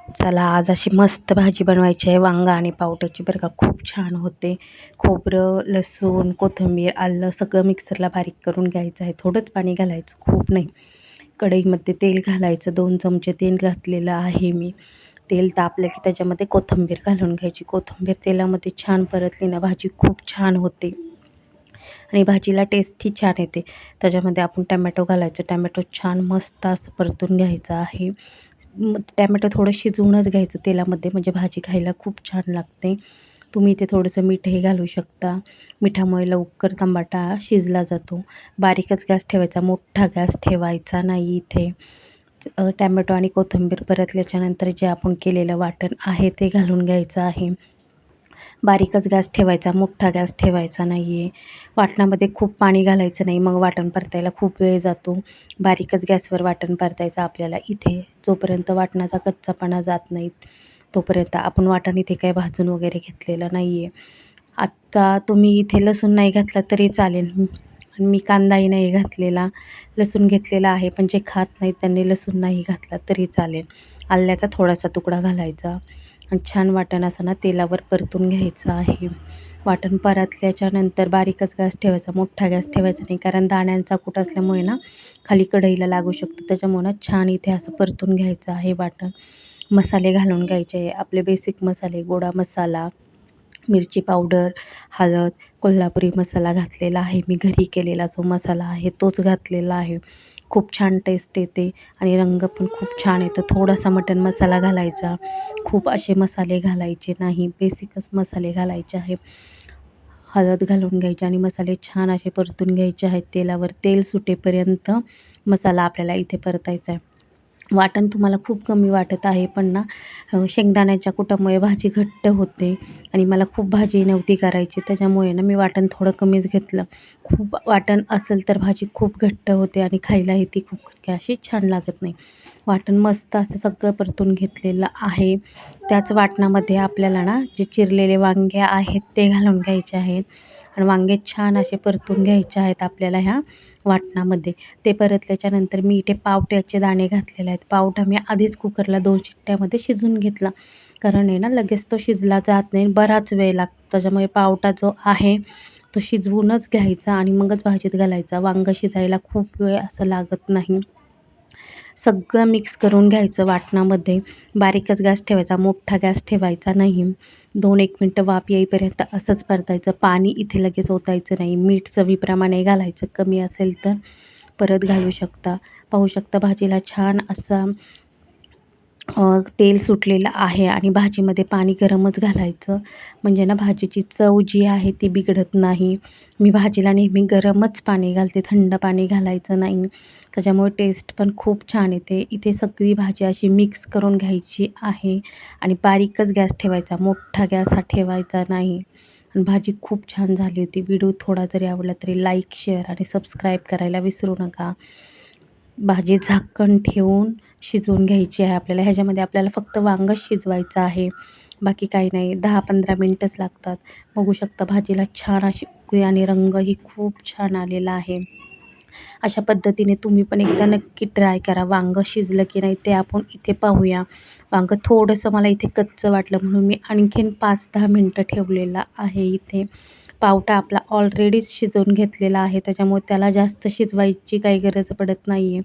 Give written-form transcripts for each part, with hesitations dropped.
चला आज अशी मस्त भाजी बनवायची आहे वांगा आणि पावट्याची बरं का. खूप छान होते. खोबरं, लसूण, कोथिंबीर, आलं सगळं मिक्सरला बारीक करून घ्यायचं आहे. थोडंच पाणी घालायचं, खूप नाही. कढईमध्ये तेल घालायचं, 2 चमचे तेल घातलेलं आहे मी. तेल तापलं की त्याच्यामध्ये कोथिंबीर घालून घ्यायची. कोथिंबीर तेलामध्ये छान परतली ना भाजी खूप छान होते आणि भाजीला टेस्टही छान येते. त्याच्यामध्ये आपण टमॅटो घालायचं. टमॅटो छान मस्त असं परतून घ्यायचं आहे. टमॅटो थोडं शिजवूनच घ्यायचं तेलामध्ये, म्हणजे भाजी खायला खूप छान लागते. तुम्ही इथे थोडंसं मीठही घालू शकता. मिठामुळे लवकर टमाटा शिजला जातो. बारीकच गॅस ठेवायचा, मोठा गॅस ठेवायचा नाही इथे. टमॅटो आणि कोथिंबीर परतल्याच्यानंतर जे आपण केलेलं वाटण आहे ते घालून घ्यायचं आहे. बारीकच गॅस ठेवायचा, मोठा गॅस ठेवायचा नाही आहे. वाटणामध्ये खूप पाणी घालायचं नाही, मग वाटण परतायला खूप वेळ जातो. बारीकच गॅसवर वाटण परतायचं आपल्याला इथे. जोपर्यंत वाटणाचा कच्चापणा जात नाही तोपर्यंत आपण वाटण इथे काही भाजून वगैरे घेतलेलं नाही आहे. आत्ता तुम्ही इथे लसूण नाही घातला तरी चालेल. मी कांदाही नाही घातलेला, लसूण घेतलेला आहे. पण जे खात नाहीत त्यांनी लसूण नाही घातला तरी चालेल. आल्याचा थोडासा तुकडा घालायचा आणि छान वाटण असं ना तेलावर परतून घ्यायचं आहे. वाटण परतल्याच्यानंतर बारीकच गॅस ठेवायचा, मोठा गॅस ठेवायचा नाही, कारण दाण्यांचा कूट असल्यामुळे ना खाली कढईला लागू शकतं. त्याच्यामुळं छान इथे असं परतून घ्यायचं आहे वाटण. मसाले घालून घ्यायचे. आपले बेसिक मसाले, गोडा मसाला, मिरची पावडर, हळद, कोल्हापुरी मसाला घातलेला आहे. मी घरी केलेला जो मसाला आहे तोच घातलेला आहे. खूप छान टेस्ट येते आणि रंग पण खूप छान येतो. थोडासा मटण मसाला घालायचा, खूप असे मसाले घालायचे नाही, बेसिकच मसाले घालायचे आहे. हळद घालून घ्यायची आणि मसाले छान असे परतून घ्यायचे आहेत तेलावर. तेल सुटेपर्यंत मसाला आपल्याला इथे परतायचा आहे. वाटण तुम्हाला खूप कमी वाटत आहे, पण ना शेंगदाण्याच्या कुटामुळे भाजी घट्ट होते आणि मला खूप भाजी नव्हती करायची, त्याच्यामुळे ना मी वाटण थोडं कमीच घेतलं. खूप वाटण असेल तर भाजी खूप घट्ट होते आणि खायलाही ती खूप अशी छान लागत नाही. वाटण मस्त असं सगळं परतून घेतलेलं आहे. त्याच वाटणामध्ये आपल्याला ना जे चिरलेले वांगे आहेत ते घालून घ्यायचे आहेत आणि वांगे छान असे परतून घ्यायचे आहेत आपल्याला ह्या वाटणामध्ये. ते परतल्याच्यानंतर मी इथे पावट्याचे दाणे घातलेले आहेत. पावटा मी आधीच कुकरला 2 शिट्ट्यामध्ये शिजवून घेतला, कारण आहे ना लगेच तो शिजला जात नाही, बराच वेळ लागतो. त्याच्यामुळे पावटा जो आहे तो शिजवूनच घ्यायचा आणि मगच भाजीत घालायचा. वांगं शिजायला खूप वेळ असं लागत नाही. सगळं मिक्स करून घ्यायचं वाटणामध्ये. बारीकच गॅस ठेवायचा, मोठा गॅस ठेवायचा नाही. 2-1 मिनटं वाफ येईपर्यंत असंच परतायचं. पाणी इथे लगेच ओतायचं नाही. मीठ चवीप्रमाणे घालायचं, कमी असेल तर परत घालू शकता. पाहू शकता भाजीला छान असा तेल सुटलेलं आहे आणि भाजीमध्ये पाणी गरमच घालायचं, म्हणजे ना भाजीची चव जी आहे ती बिघडत नाही. मी भाजीला नेहमी गरमच पाणी घालते, थंड पाणी घालायचं नाही. त्याच्यामुळे टेस्ट पण खूप छान येते. इथे सगळी भाजी अशी मिक्स करून घ्यायची आहे आणि बारीकच गॅस ठेवायचा, मोठा गॅस हा ठेवायचा नाही. आणि भाजी खूप छान झाली होती. व्हिडिओ थोडा जरी आवडला तरी लाईक, शेअर आणि सबस्क्राईब करायला विसरू नका. भाजी झाकण ठेवून शिजवून घ्यायची आहे आपल्याला. ह्याच्यामध्ये आपल्याला फक्त वांगंच शिजवायचं आहे, बाकी काही नाही. 10-15 मिनटंच लागतात. बघू शकता भाजीला छान अशी उकळी आणि रंगही खूप छान आलेला आहे. अशा पद्धतीने तुम्ही पण एकदा नक्की ट्राय करा. वांगं शिजलं की नाही ते आपण इथे पाहूया. वांगं थोडंसं मला इथे कच्चं वाटलं म्हणून मी आणखीन 5-10 मिनटं ठेवलेलं आहे इथे. पावटा आपला ऑलरेडीच शिजवून घेतलेला आहे, त्याच्यामुळे त्याला जास्त शिजवायची काही गरज पडत नाही आहे.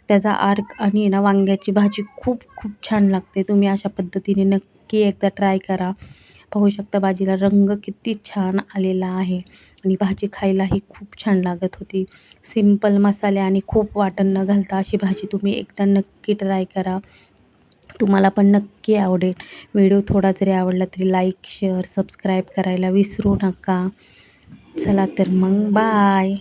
त्याचा अर्क आणि ना वांग्याची भाजी खूप खूप छान लागते. तुम्ही अशा पद्धतीने नक्की एकदा ट्राय करा. पाहू शकता भाजीला रंग किती छान आलेला आहे आणि भाजी खायलाही खूप छान लागत होती. सिंपल मसाले आणि खूप वाटण न घालता अशी भाजी तुम्ही एकदा नक्की ट्राय करा. तुम्हाला पण नक्की आवडेल. व्हिडिओ थोडा जरी आवडला तरी लाईक, शेअर, सबस्क्राईब करायला विसरू नका. चला तर मग बाय.